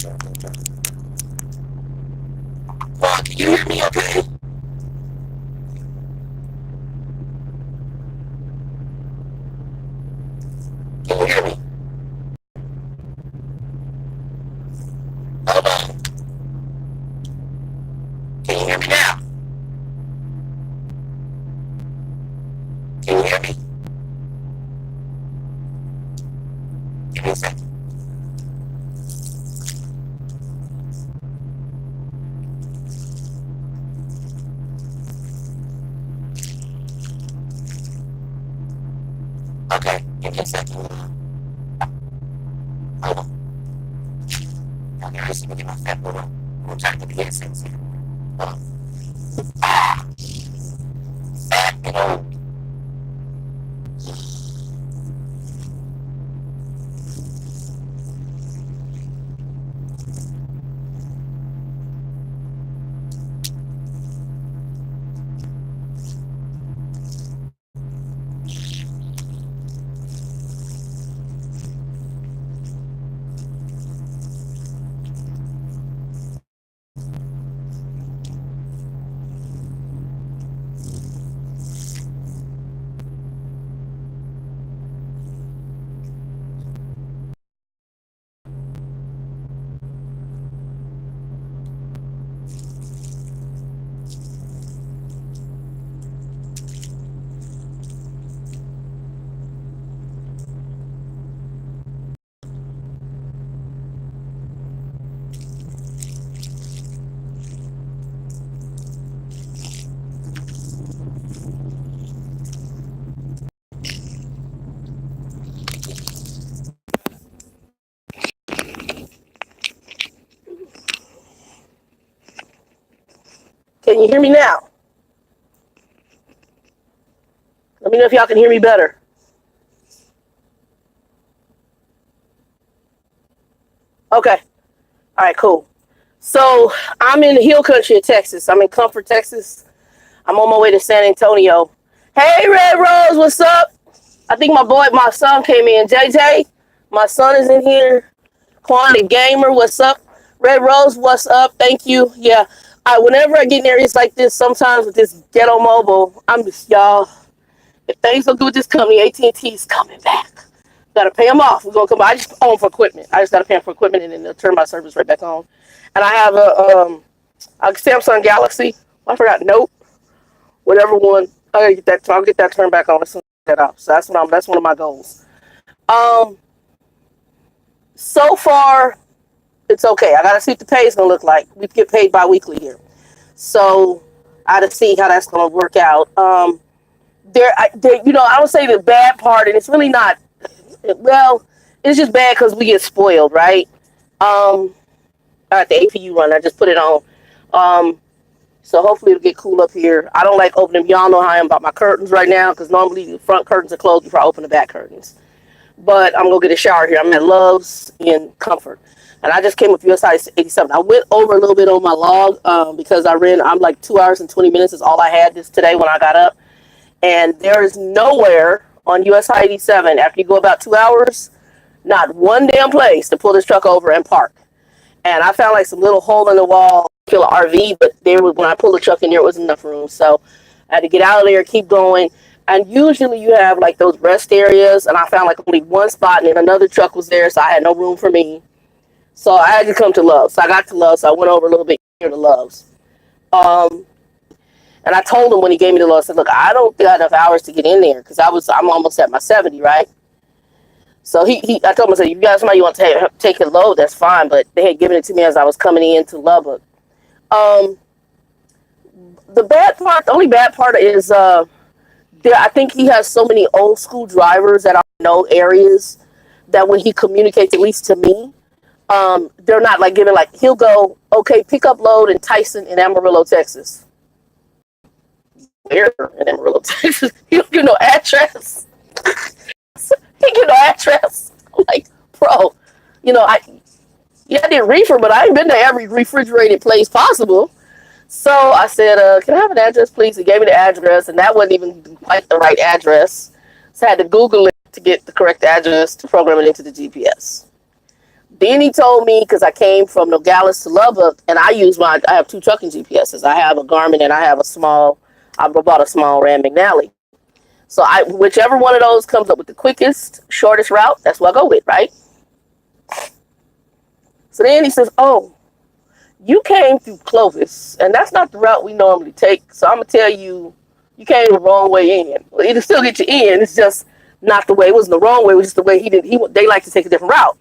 Can you hear me okay? Can you hear me? Hold on. Can you hear me now? Can you hear me? Give me a second. Okay, give me a second. Hold on. Down there, I used to get my fat little trying to get the essence here. Fat and old. Can you hear me now? Let me know if y'all can hear me better. Okay. All right, cool. So I'm in the hill country of Texas. I'm in Comfort, Texas. I'm on my way to San Antonio. Hey, Red Rose, what's up? I think my son came in. JJ, my son is in here. Quan the Gamer, what's up? Red Rose, what's up? Thank you. Yeah. Whenever I get in areas like this, sometimes with this ghetto mobile, I'm just, y'all, if things don't do with this company, AT&T is coming back. Gotta pay them off. We're gonna come. I just own them for equipment. I just gotta pay them for equipment, and then they'll turn my service right back on. And I have a Samsung Galaxy. I forgot Note, whatever one. I gotta get that. I'll get that turned back on as soon as I get that off. So that's one of my goals. Um, so far it's okay. I gotta see what the pay is gonna look like. We get paid bi-weekly here, so I gotta see how that's gonna work out. I would say the bad part, and it's really not. Well, it's just bad because we get spoiled, right? I got the APU run. I just put it on. So hopefully it'll get cool up here. I don't like opening. Y'all know how I am about my curtains right now because normally the front curtains are closed before I open the back curtains. But I'm going to get a shower here. I'm at Love's in Comfort. And I just came with US 87. I went over a little bit on my log because I'm like 2 hours and 20 minutes is all I had today when I got up. And there is nowhere on US 87 after you go about 2 hours, not one damn place to pull this truck over and park. And I found like some little hole in the wall, kill an RV, but when I pulled the truck in there, it wasn't enough room. So I had to get out of there, keep going. And usually you have like those rest areas, and I found like only one spot, and then another truck was there, so I had no room for me. So I had to come to Love's. So I got to Love's, so I went over a little bit here to Love's. And I told him when he gave me the load, I said, look, I don't got enough hours to get in there because I'm almost at my 70, right? So I told him, I said, you got somebody you want to take a load, that's fine. But they had given it to me as I was coming into Lubbock. The only bad part is I think he has so many old school drivers that are in no areas that when he communicates, at least to me, they're not like giving like, he'll go, okay, pick up load in Tyson in Amarillo, Texas. Where in Amarillo, Texas? He don't give no address. He give no address. I'm like, bro, I did reefer, but I ain't been to every refrigerated place possible. So I said, can I have an address, please? He gave me the address, and that wasn't even quite the right address. So I had to Google it to get the correct address to program it into the GPS. Then he told me, because I came from Nogales to Lubbock, and I have two trucking GPSs. I have a Garmin and I bought a small Rand McNally. So whichever one of those comes up with the quickest, shortest route, that's what I go with, right? So then he says, oh, you came through Clovis, and that's not the route we normally take. So I'm going to tell you, you came the wrong way in. Well, it'll still get you in. It's just not the way. It wasn't the wrong way. It was just the way they like to take a different route.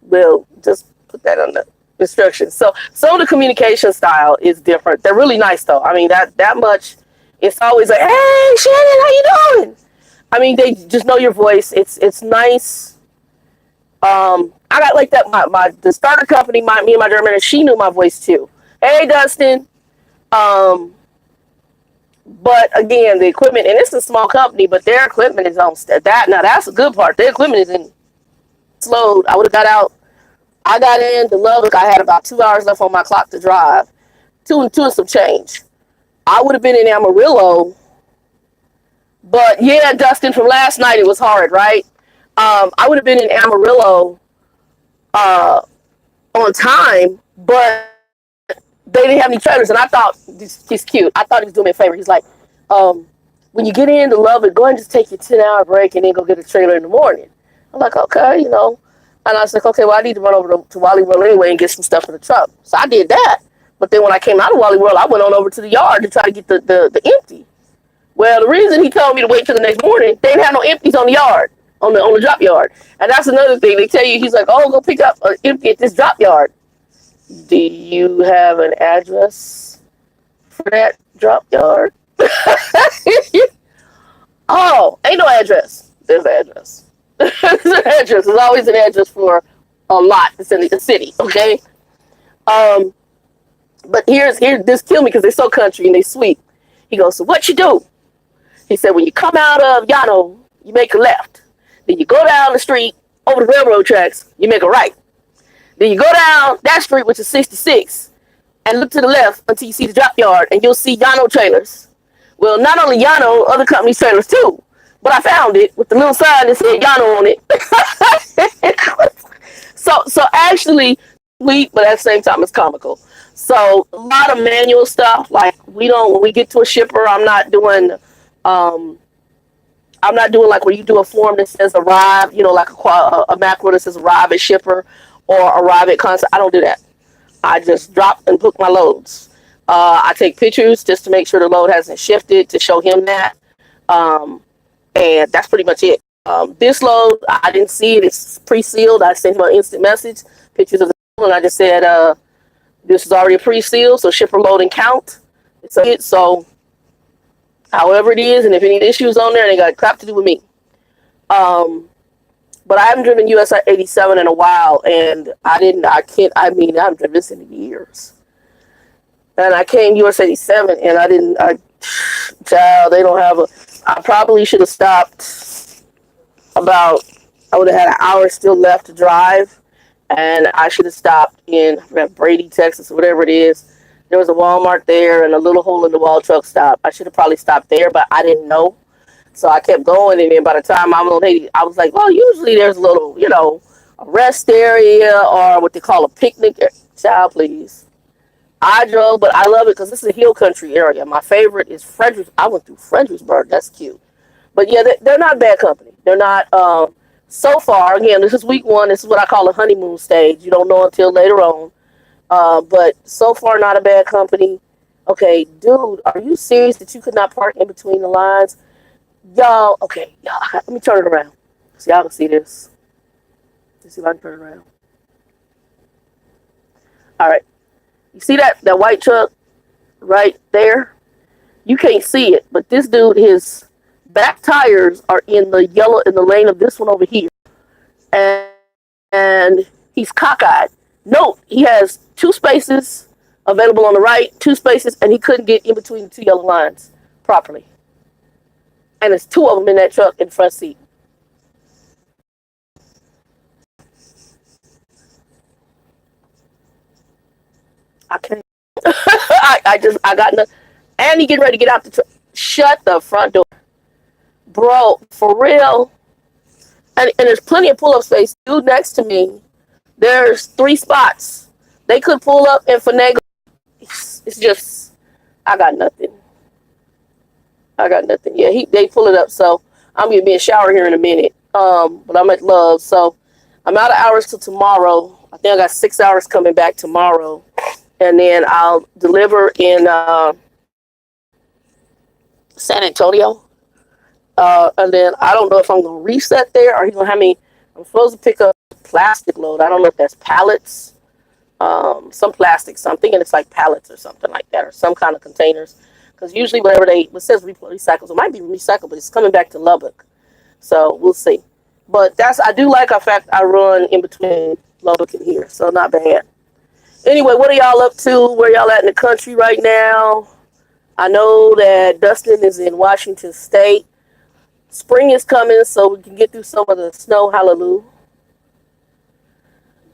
Well, just put that on the instructions. So the communication style is different. They're really nice, though. I mean, that much. It's always like, hey, Shannon, how you doing? I mean, they just know your voice. It's nice. I got like that. The starter company, me and my German, she knew my voice too. Hey, Dustin. But again, the equipment, and it's a small company, but their equipment is on that. Now that's the good part. Their equipment is in slowed. I would have got out. I got in to Lubbock. I had about 2 hours left on my clock to drive. Two and some change. I would have been in Amarillo. But yeah, Dustin, from last night, it was hard, right? I would have been in Amarillo on time, but they didn't have any trailers. And I thought, he's cute. I thought he was doing me a favor. He's like, when you get into Lubbock, go ahead and just take your 10-hour break and then go get a trailer in the morning. I'm like, okay, And I was like, okay, well, I need to run over to Wally World anyway and get some stuff for the truck. So I did that. But then when I came out of Wally World, I went on over to the yard to try to get the empty. Well, the reason he told me to wait till the next morning, they didn't have no empties on the yard, on the drop yard. And that's another thing. They tell you, he's like, oh, go pick up an empty at this drop yard. Do you have an address for that drop yard? Oh, ain't no address. There's an address. There's an address. There's always an address for a lot that's in the city, okay? But here's this kill me because they're so country and they sweet. He goes, so what you do? He said, when you come out of Llano, you make a left. Then you go down the street over the railroad tracks, you make a right. Then you go down that street, which is 66, and look to the left until you see the drop yard, and you'll see Llano trailers. Well, not only Llano, other companies' trailers too. But I found it with the little sign that said Llano on it. So actually, sweet, but at the same time, it's comical. So a lot of manual stuff. Like when we get to a shipper, I'm not doing like where you do a form that says arrive, like a macro that says arrive at shipper or arrive at consignment. I don't do that. I just drop and book my loads. I take pictures just to make sure the load hasn't shifted to show him that. And that's pretty much it. This load, I didn't see it. It's pre-sealed. I sent him an instant message, pictures of the load, and I just said, this is already a pre-sealed, so shipper load and count. So however it is, and if any issues on there, they got crap to do with me. But I haven't driven US 87 in a while, and I haven't driven this in years. And I came US 87, and they don't have I probably should have stopped I would have had an hour still left to drive, and I should have stopped in Brady, Texas, or whatever it is. There was a Walmart there and a little hole in the wall truck stop. I should have probably stopped there, but I didn't know. So I kept going, and then by the time I was like, well, usually there's a little, a rest area or what they call a picnic. Child, please. I drove, but I love it because this is a hill country area. My favorite is Fredericksburg. I went through Fredericksburg. That's cute. But yeah, they're not bad company. They're not, so far, again, this is week 1. This is what I call a honeymoon stage. You don't know until later on. But so far, not a bad company. Okay, dude, are you serious that you could not park in between the lines? Y'all, let me turn it around so y'all can see this. Let's see if I can turn it around. All right. You see that white truck right there? You can't see it, but this dude, his back tires are in the lane of this one over here. And he's cockeyed. Note, he has 2 spaces available on the right, 2 spaces, and he couldn't get in between the 2 yellow lines properly. And there's 2 of them in that truck in the front seat. I can't. I got enough. And he getting ready to get out the truck. Shut the front door. Bro, for real. And there's plenty of pull-up space. Dude next to me There's 3 spots. They could pull up and finagle. It's just, I got nothing. I got nothing. Yeah, they pull it up. So I'm gonna be in shower here in a minute. But I'm at Love, so I'm out of hours till tomorrow. I think I got 6 hours coming back tomorrow, and then I'll deliver in San Antonio. And then I don't know if I'm gonna reset there or he's gonna have me. I'm supposed to pick up plastic load. I don't know if that's pallets, some plastic. So I'm thinking it's like pallets or something like that, or some kind of containers. Because usually whatever it says recycles, it might be recycled, but it's coming back to Lubbock. So we'll see. But I do like the fact I run in between Lubbock and here, so not bad. Anyway, what are y'all up to? Where y'all at in the country right now? I know that Dustin is in Washington State. Spring is coming, so we can get through some of the snow. Hallelujah.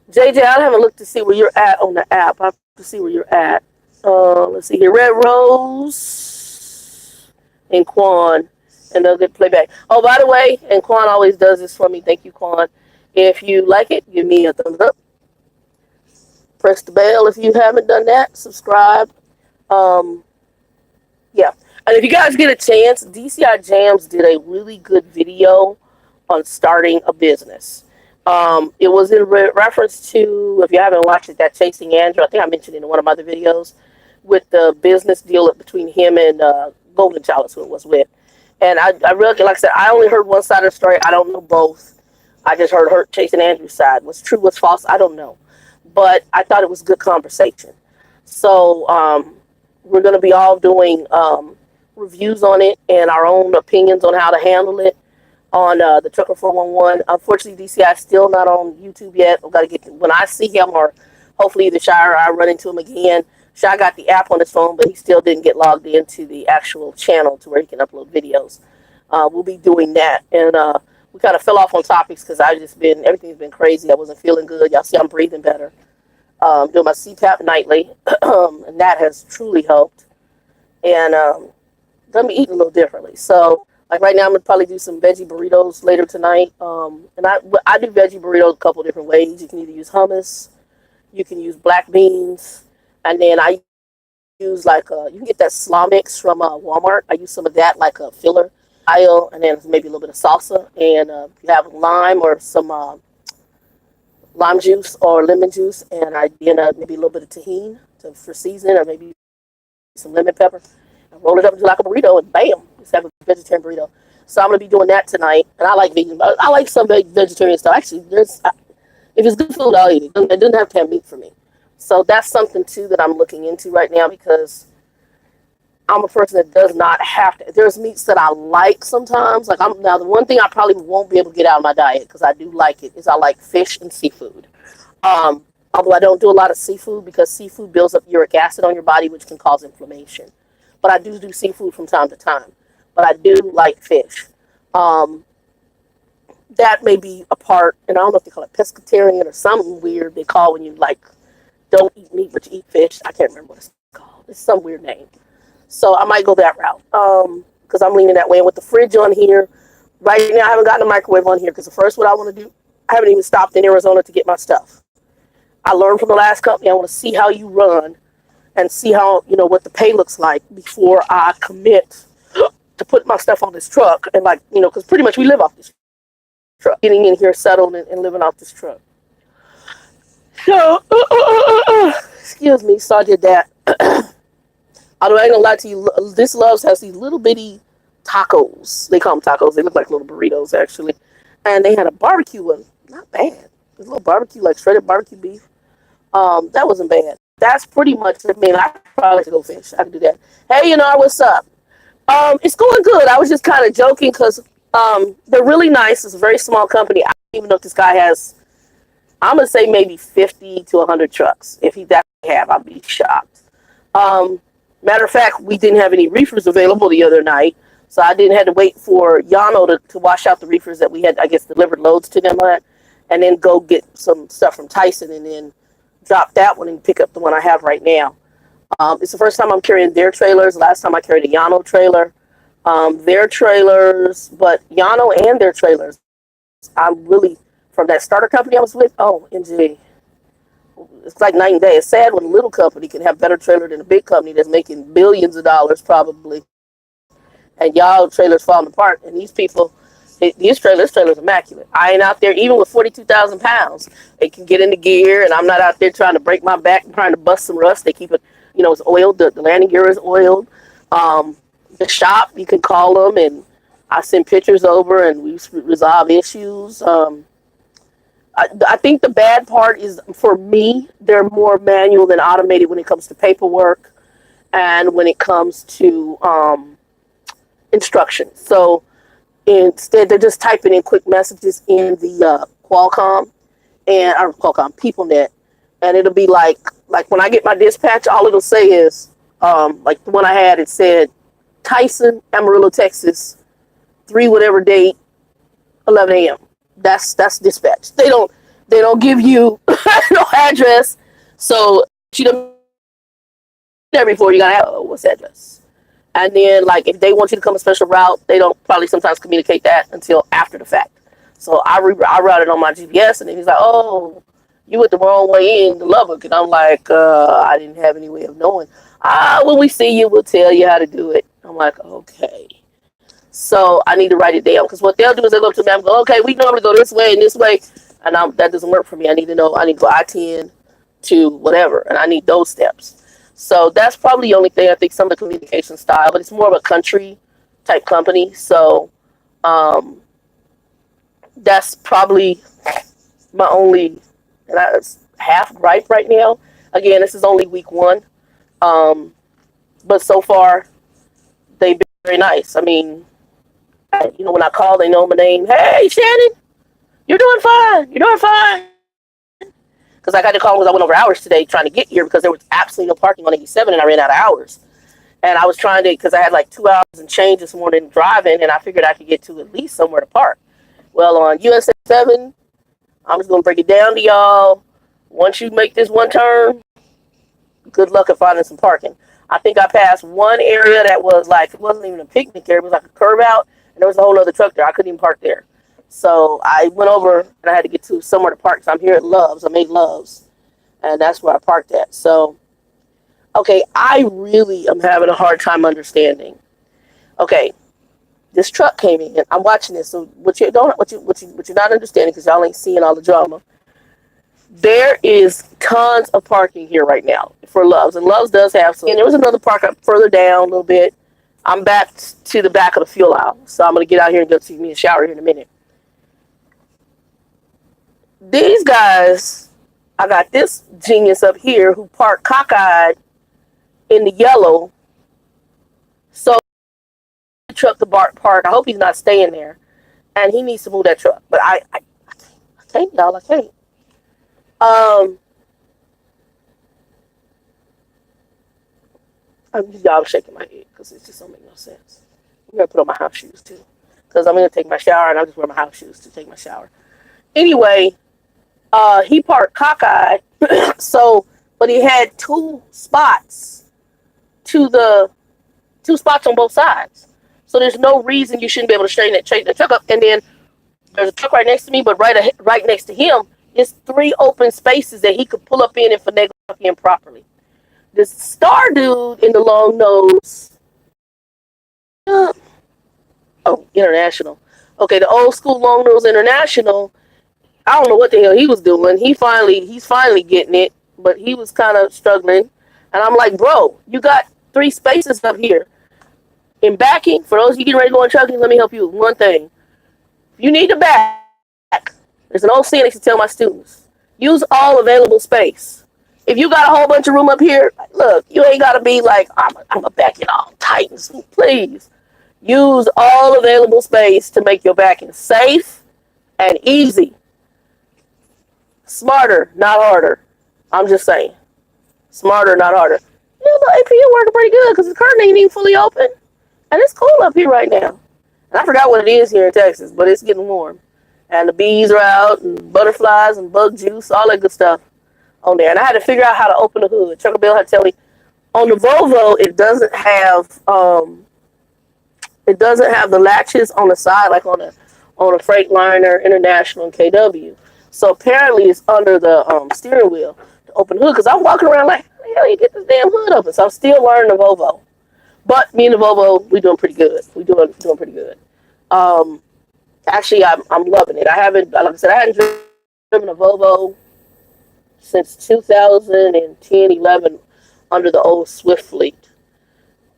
JJ, I haven't looked to see where you're at on the app. I have to see where you're at. Let's see here. Red Rose and Quan. And they'll get playback. Oh, by the way, and Quan always does this for me. Thank you, Quan. If you like it, give me a thumbs up. Press the bell if you haven't done that. Subscribe. Yeah. And if you guys get a chance, DCI Jams did a really good video on starting a business. It was in reference to, if you haven't watched it, that Chasing Andrew. I think I mentioned it in one of my other videos with the business deal between him and Golden Child, who it was with. And I really, like I said, I only heard one side of the story. I don't know both. I just heard Chasing Andrew's side. What's true, what's false, I don't know. But I thought it was good conversation. So we're going to be all doing reviews on it and our own opinions on how to handle it on the Trucker 411. Unfortunately, DCI is still not on YouTube yet. I've got to get when I see him, or hopefully the Shy or I run into him again. Shy got the app on his phone, but he still didn't get logged into the actual channel to where he can upload videos. We'll be doing that. And we kind of fell off on topics because everything's been crazy. I wasn't feeling good. Y'all see I'm breathing better. Doing my CPAP nightly, and that has truly helped. And I'm eating a little differently. So, like right now, I'm gonna probably do some veggie burritos later tonight. And I do veggie burritos a couple different ways. You can either use hummus, you can use black beans, and then I use you can get that slaw mix from Walmart. I use some of that like a filler, and then maybe a little bit of salsa. And you have lime or some lime juice or lemon juice, and maybe a little bit of tahini for seasoning, or maybe some lemon pepper. I roll it up into like a burrito, and bam, just have a vegetarian burrito. So I'm gonna be doing that tonight. And I like vegan. I like some vegetarian stuff. Actually, if it's good food, I'll eat it. It doesn't have to have meat for me. So that's something too that I'm looking into right now, because I'm a person that does not have to. There's meats that I like sometimes. Now the one thing I probably won't be able to get out of my diet, because I do like it, is I like fish and seafood. Although I don't do a lot of seafood, because seafood builds up uric acid on your body, which can cause inflammation. But I do seafood from time to time. But I do like fish. That may be a part, and I don't know if they call it pescatarian or something weird they call when you don't eat meat but you eat fish. I can't remember what it's called. It's some weird name. So I might go that route, because I'm leaning that way. And with the fridge on here, right now I haven't gotten a microwave on here, because the first what I want to do, I haven't even stopped in Arizona to get my stuff. I learned from the last company. I want to see how you run and see how, what the pay looks like before I commit to put my stuff on this truck. And because pretty much we live off this truck, getting in here settled and living off this truck. So, excuse me, so I did that. Although I ain't gonna lie to you, this Love's has these little bitty tacos. They call them tacos. They look like little burritos, actually. And they had a barbecue one. Not bad. A little barbecue, like shredded barbecue beef. That wasn't bad. That's pretty much it. I probably like to go fish. I can do that. Hey, what's up? It's going good. I was just kind of joking because they're really nice. It's a very small company. I don't even know if this guy has, I'm going to say maybe 50 to 100 trucks. If he doesn't have, I'll be shocked. Matter of fact, we didn't have any reefers available the other night, so I didn't have to wait for Yano to wash out the reefers that we had, I guess, delivered loads to them at, and then go get some stuff from Tyson and then drop that one and pick up the one I have right now. It's the first time I'm carrying their trailers. Last time I carried a Yano trailer. Their trailers, but Yano and their trailers, I'm really, from that starter company I was with, NG. it's like night and day. It's sad when a little company can have better trailer than a big company that's making billions of dollars probably, and y'all trailers falling apart. And these people, this trailer's immaculate. I ain't out there even with 42,000 pounds. They can get into gear, and I'm not out there trying to break my back and trying to bust some rust. They keep it, it's oiled. The landing gear is oiled. Um, the shop, you can call them, and I send pictures over, and we resolve issues. I think the bad part is for me, they're more manual than automated when it comes to paperwork and when it comes to instructions. So instead, they're just typing in quick messages in the Qualcomm and or Qualcomm PeopleNet, and it'll be like when I get my dispatch, all it'll say is like the one I had. It said Tyson, Amarillo, Texas, 3 whatever date, 11 a.m. That's dispatch. They don't give you no address. So you don't there before you gotta have what's the address. And then like if they want you to come a special route, they don't probably sometimes communicate that until after the fact. So I routed on my GPS, and then he's like, "Oh, you went the wrong way in to Lubbock," and I'm like, "I didn't have any way of knowing." When we see you, we'll tell you how to do it. I'm like, okay. So I need to write it down, because what they'll do is they'll go to me and go, okay, we normally go this way and this way, and that doesn't work for me. I need to know. I need to go I-10 to whatever, and I need those steps. So that's probably the only thing. I think some of the communication style, but it's more of a country type company. So that's probably my only, and that's half gripe right now. Again, this is only week 1, but so far they've been very nice. I mean, when I call, they know my name. Hey, Shannon, you're doing fine. You're doing fine. Because I got to call because I went over hours today trying to get here because there was absolutely no parking on 87 and I ran out of hours. And I was trying to, because I had like 2 hours and change this morning driving, and I figured I could get to at least somewhere to park. Well, on US 7, I'm just going to break it down to y'all. Once you make this one turn, good luck at finding some parking. I think I passed one area that was like, it wasn't even a picnic area, it was like a curve out, and there was a whole other truck there. I couldn't even park there. So I went over and I had to get to somewhere to park. So I'm here at Love's. I made Love's, and that's where I parked at. So, okay, I really am having a hard time understanding. Okay, this truck came in. I'm watching this. So what you're not understanding, because y'all ain't seeing all the drama. There is tons of parking here right now for Love's, and Love's does have some. And there was another park up further down a little bit. I'm back to the back of the fuel aisle, so I'm gonna get out here and go take me a shower here in a minute. These guys, I got this genius up here who parked cockeyed in the yellow. So the truck to park. I hope he's not staying there, and he needs to move that truck. But I can't, y'all. I can't. Y'all shaking my head because it just don't make no sense. I'm gonna put on my house shoes too, because I'm gonna take my shower and I'll just wear my house shoes to take my shower. Anyway, he parked cockeyed, so but he had two spots on both sides. So there's no reason you shouldn't be able to straighten the truck up. And then there's a truck right next to me, but right next to him is 3 open spaces that he could pull up in and finagle in properly. This star dude in the long nose, International. Okay, the old school long nose International. I don't know what the hell he was doing. He's finally getting it, but he was kind of struggling. And I'm like, bro, you got 3 spaces up here. In backing, for those of you getting ready to go on trucking, let me help you with one thing. If you need to back, there's an old saying I used to tell my students. Use all available space. If you got a whole bunch of room up here, look, you ain't got to be like, I'm a back it all tight and smooth. Please. Use all available space to make your backing safe and easy. Smarter, not harder. I'm just saying. Smarter, not harder. The APU working pretty good because the curtain ain't even fully open. And it's cool up here right now. And I forgot what it is here in Texas, but it's getting warm. And the bees are out, and butterflies, and bug juice, all that good stuff on there. And I had to figure out how to open the hood. Trucker Bill had to tell me, on the Volvo, it doesn't have the latches on the side like on a Freightliner, International, and KW. So apparently it's under the steering wheel. The open the hood because I'm walking around like, how the hell you get this damn hood open? So I'm still learning the Volvo. But me and the Volvo, we doing pretty good. We doing pretty good. Um, Actually, I'm loving it. I haven't, like I said, I hadn't driven a Volvo since 2010, 11 under the old Swift fleet,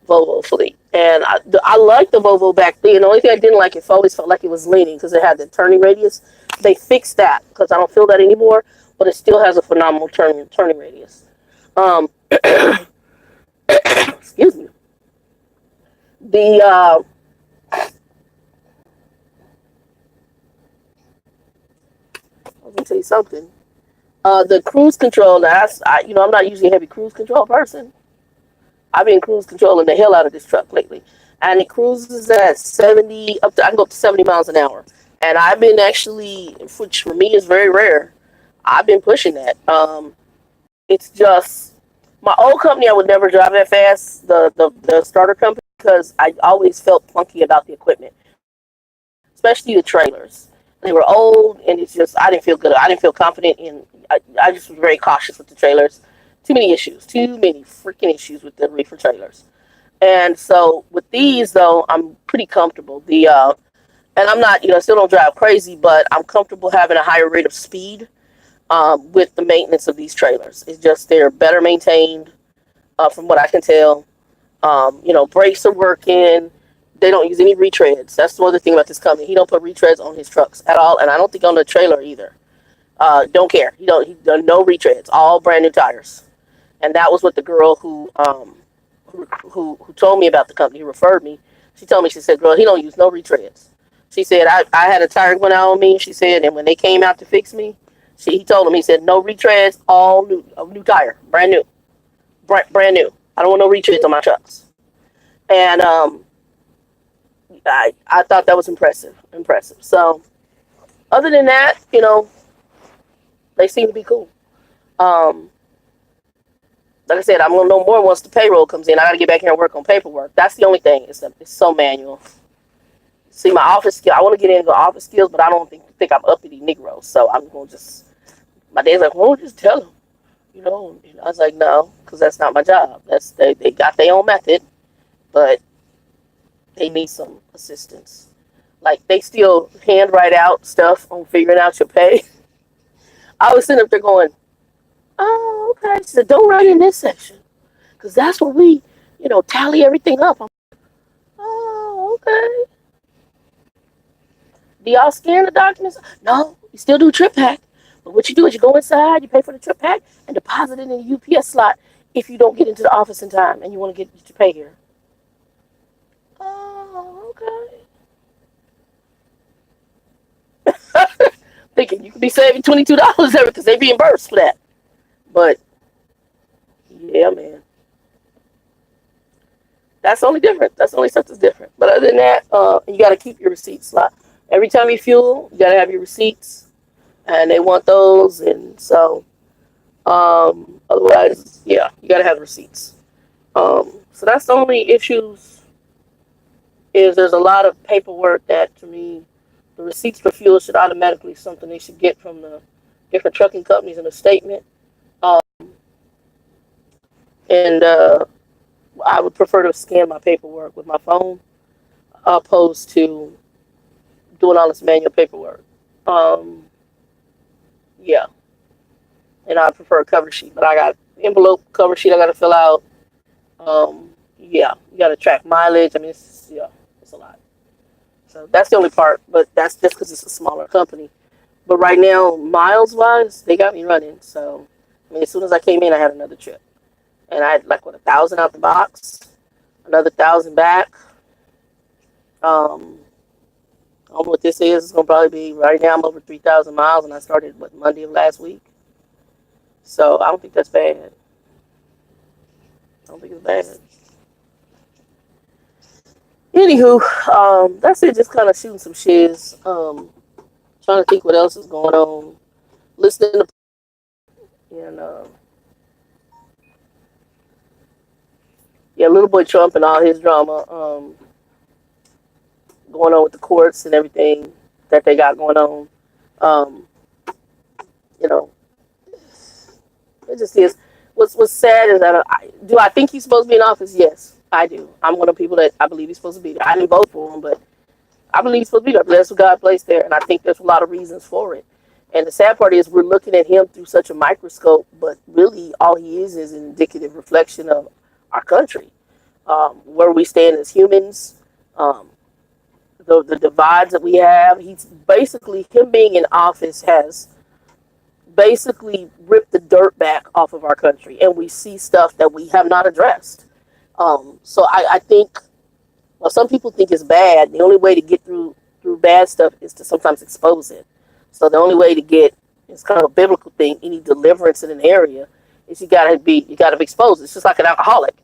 Volvo fleet. And I liked the Volvo back then. The only thing I didn't like, it always felt like it was leaning because it had the turning radius. They fixed that because I don't feel that anymore, but it still has a phenomenal turning radius. Um, excuse me. The Let me tell you something. The cruise control. That's I'm not usually a heavy cruise control person. I've been cruise controlling the hell out of this truck lately, and it cruises at 70 up to I can go up to 70 miles an hour. And I've been actually, which for me is very rare. I've been pushing that. It's just my old company. I would never drive that fast. The starter company because I always felt clunky about the equipment, especially the trailers. They were old, and it's just I didn't feel good. I didn't feel confident in. I just was very cautious with the trailers. Too many issues. Too many freaking issues with the reefer trailers. And so with these though, I'm pretty comfortable. And I'm not, I still don't drive crazy, but I'm comfortable having a higher rate of speed with the maintenance of these trailers. It's just they're better maintained, from what I can tell. Brakes are working. They don't use any retreads. That's the other thing about this company. He don't put retreads on his trucks at all, and I don't think on the trailer either. Don't care. He done no retreads. All brand new tires. And that was what the girl who told me about the company, who referred me. She told me, she said, "Girl, he don't use no retreads." She said, I had a tire went out on me. She said, and when they came out to fix me, he told him, he said, no retreads, all new, a new tire, brand new, brand new. I don't want no retreads on my trucks. And I thought that was impressive. So other than that, they seem to be cool. Um, like I said, I'm gonna know more once the payroll comes in. I gotta get back here and work on paperwork. That's the only thing. It's so manual. See, my office skill. I want to get into office skills, but I don't think I'm uppity Negro. So I'm gonna just. My dad's like, well, just tell them. And I was like, no, because that's not my job. They got their own method, but they need some assistance. Like they still handwrite out stuff on figuring out your pay. I was sitting up there going, oh, okay. She said, don't write in this section, because that's where we, tally everything up. I'm, oh, okay. Do y'all scan the documents? No, you still do trip pack. But what you do is you go inside, you pay for the trip pack, and deposit it in the UPS slot if you don't get into the office in time and you want to get your pay here. Oh, okay. Thinking you could be saving $22 there because they reimbursed for that. But yeah, man, that's only different. That's the only stuff that's different. But other than that, you got to keep your receipts slot. Every time you fuel, you got to have your receipts, and they want those. And so, otherwise, yeah, you got to have receipts. So that's the only issues. Is there's a lot of paperwork that to me, the receipts for fuel should automatically something they should get from the different trucking companies in a statement. Um, and I would prefer to scan my paperwork with my phone opposed to doing all this manual paperwork. Um, yeah, and I prefer a cover sheet, but I got envelope cover sheet I got to fill out. Yeah, you got to track mileage. I mean, it's a lot. So that's the only part, but that's just because it's a smaller company. But right now, miles wise, they got me running. So, I mean, as soon as I came in, I had another trip, and I had like 1,000 out the box, another 1,000 back. Um, I don't know what this is. It's gonna probably be right now. I'm over 3,000 miles, and I started Monday of last week. So I don't think that's bad. I don't think it's bad. Anywho, that's it. Just kind of shooting some shiz. Trying to think what else is going on. Listening to and yeah, little boy Trump and all his drama going on with the courts and everything that they got going on. Um, you know, It just is. What's sad is that do I think he's supposed to be in office? Yes, I do. I'm one of the people that I believe he's supposed to be there. I didn't vote for him, but I believe he's supposed to be there. That's what God placed there, and I think there's a lot of reasons for it. And the sad part is we're looking at him through such a microscope, but really all he is an indicative reflection of our country, where we stand as humans, the divides that we have. He's basically, him being in office has basically ripped the dirt back off of our country, and we see stuff that we have not addressed. So I think, well, some people think it's bad. The only way to get through bad stuff is to sometimes expose it. So the only way to get, it's kind of a biblical thing, any deliverance in an area is you gotta be exposed. It's just like an alcoholic.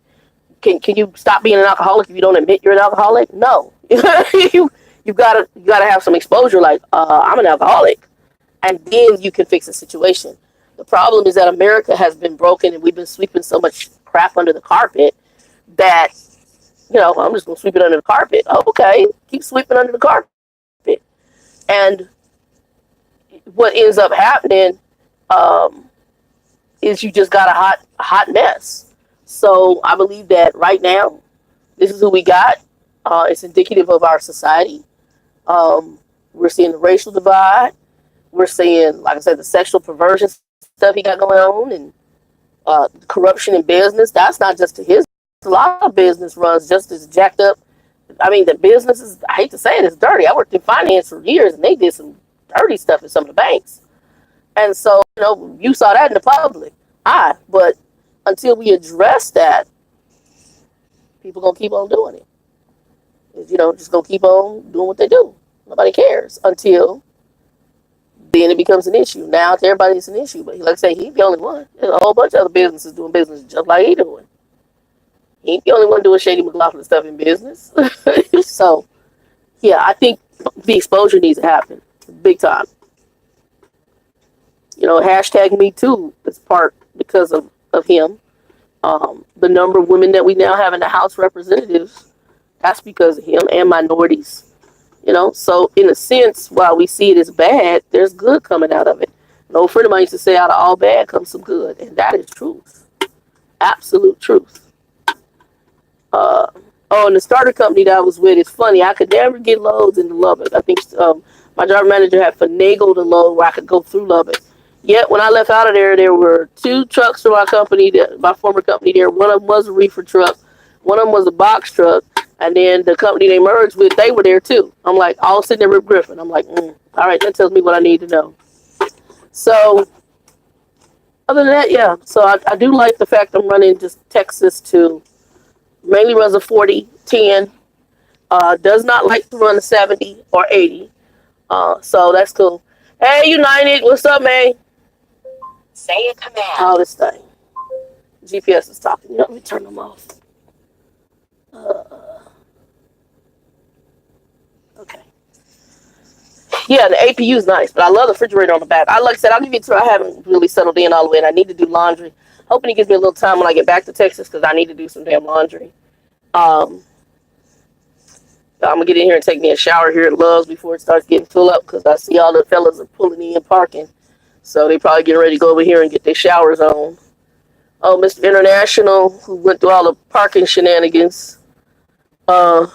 Can you stop being an alcoholic if you don't admit you're an alcoholic? No. you gotta have some exposure, like I'm an alcoholic, and then you can fix the situation. The problem is that America has been broken, and we've been sweeping so much crap under the carpet that, I'm just gonna sweep it under the carpet. Okay, keep sweeping under the carpet. And what ends up happening is you just got a hot mess. So I believe that right now, this is who we got. It's indicative of our society. We're seeing the racial divide. We're seeing, like I said, the sexual perversion stuff he got going on, and corruption in business. That's not just to his. A lot of business runs just as jacked up. I mean, the business is, I hate to say it, it's dirty. I worked in finance for years, and they did some dirty stuff in some of the banks. And so, you saw that in the public eye. But until we address that, people going to keep on doing it. Just going to keep on doing what they do. Nobody cares until then it becomes an issue. Now to everybody it's an issue. But like I say, he ain't the only one. There's a whole bunch of other businesses doing business just like he doing. He ain't the only one doing Shady McLaughlin stuff in business. So, yeah, I think the exposure needs to happen. Big time. Hashtag Me Too is part because of him. The number of women that we now have in the House of Representatives, that's because of him, and minorities. So in a sense, while we see it as bad, there's good coming out of it. An old friend of mine used to say, out of all bad comes some good. And that is truth. Absolute truth. And the starter company that I was with, it's funny. I could never get loads into Lubbock. I think my driver manager had finagled a load where I could go through Lubbock. Yet when I left out of there were 2 trucks from my company, my former company there. One of them was a reefer truck. One of them was a box truck. And then the company they merged with, they were there too. I'm like, all sitting there with Griffin. I'm like, all right, that tells me what I need to know. So, other than that, yeah. So I do like the fact I'm running just Texas to, mainly runs a 40, 10. Does not like to run a 70 or 80. So that's cool. Hey, United, what's up, man? Say a command. Oh, this thing. GPS is talking. Let me turn them off. Okay. Yeah, the APU is nice, but I love the refrigerator on the back. Like I said, I'll give you a tour. I haven't really settled in all the way, and I need to do laundry. Hoping he gives me a little time when I get back to Texas, because I need to do some damn laundry. I'm going to get in here and take me a shower here at Love's before it starts getting full up, because I see all the fellas are pulling in parking. So they probably getting ready to go over here and get their showers on. Oh, Mr. International, who went through all the parking shenanigans. Who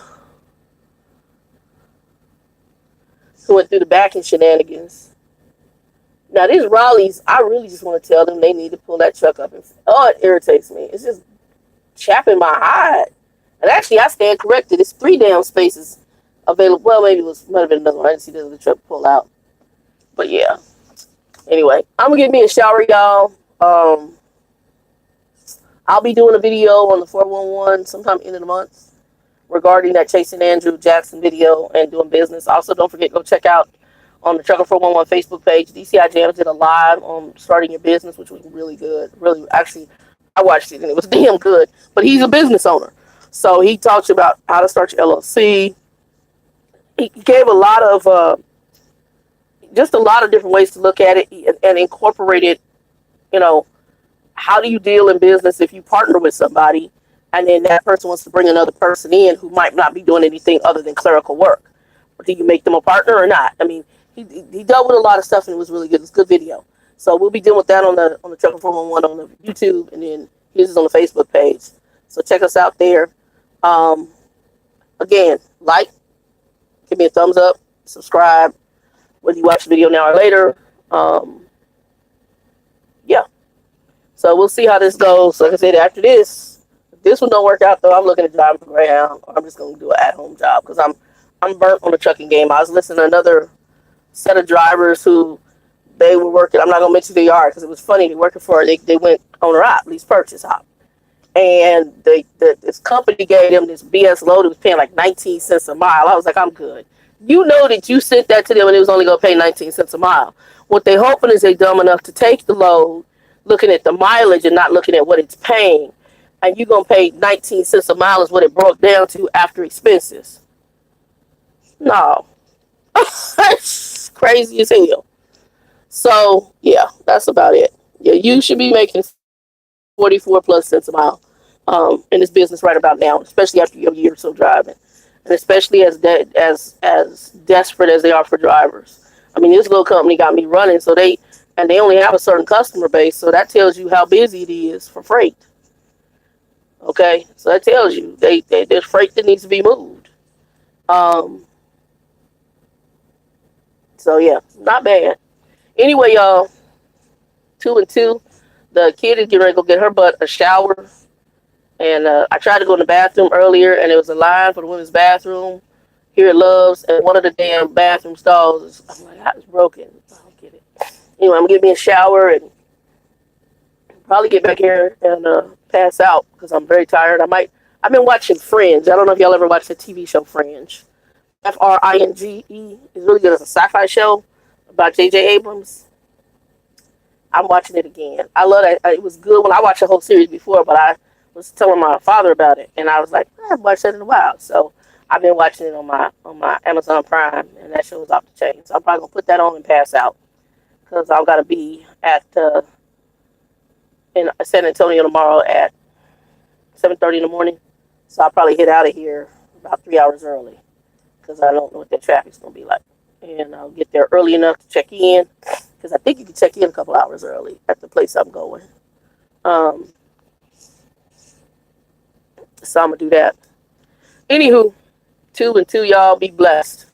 went through the backing shenanigans. Now, these Raleighs, I really just want to tell them they need to pull that truck up. It irritates me. It's just chapping my hide. And actually, I stand corrected. It's 3 damn spaces available. Well, maybe might have been another one. I didn't see the other truck pull out. But yeah. Anyway, I'm going to get me a shower, y'all. I'll be doing a video on the 411 sometime end of the month regarding that Chasing Andrew Jackson video and doing business. Also, don't forget, go check out on the Trucker 411 Facebook page. DCI Jams did a live on starting your business, which was really good. Really, actually, I watched it and it was damn good. But he's a business owner. So he talks about how to start your LLC. He gave a lot of, just a lot of different ways to look at it and incorporated, how do you deal in business if you partner with somebody and then that person wants to bring another person in who might not be doing anything other than clerical work? Or do you make them a partner or not? I mean, he dealt with a lot of stuff and it was really good. It's a good video. So we'll be dealing with that on the Trucker 411 on the YouTube, and then his is on the Facebook page. So check us out there. Um, Again, like, give me a thumbs up, subscribe, whether you watch the video now or later. Yeah. So we'll see how this goes. Like I said, after this, if this one don't work out though, I'm looking at driving for Greyhound, or I'm just gonna do an at-home job because I'm burnt on the trucking game. I was listening to another set of drivers who they were working. I'm not gonna mention the yard because it was funny. They working for they went owner op, lease purchase op, and this company gave them this BS load. It was paying like 19 cents a mile. I was like, I'm good. You know that you sent that to them and it was only gonna pay 19 cents a mile. What they hoping is they dumb enough to take the load, looking at the mileage and not looking at what it's paying, and you gonna pay 19 cents a mile is what it broke down to after expenses. No, that's crazy as hell. So yeah, that's about it. Yeah, you should be making 44 plus cents a mile in this business right about now, especially after your year or so driving, and especially as desperate as they are for drivers. I mean, this little company got me running, so they only have a certain customer base, so that tells you how busy it is for freight. Okay, so that tells you there's freight that needs to be moved. Um, so yeah, not bad. Anyway, y'all, 2 and 2. The kid is getting ready to go get her butt a shower. And I tried to go in the bathroom earlier, and there was a line for the women's bathroom here at Love's, and one of the damn bathroom stalls I'm like, that was broken. I don't get it. Anyway, I'm gonna get me a shower and probably get back here and pass out because I'm very tired. I've been watching Fringe. I don't know if y'all ever watched the TV show Fringe. Fringe is really good. It's a sci-fi show about J.J. Abrams. I'm watching it again. I love it. It was good when I watched the whole series before, but I was telling my father about it, and I was like, I haven't watched that in a while. So I've been watching it on my Amazon Prime, and that show is off the chain. So I'm probably gonna put that on and pass out because I've got to be at in San Antonio tomorrow at 7:30 in the morning. So I'll probably get out of here about 3 hours early because I don't know what the traffic's gonna be like, and I'll get there early enough to check in because I think you can check in a couple hours early at the place I'm going. Um, so I'm gonna do that. Anywho, 2 and 2, y'all be blessed.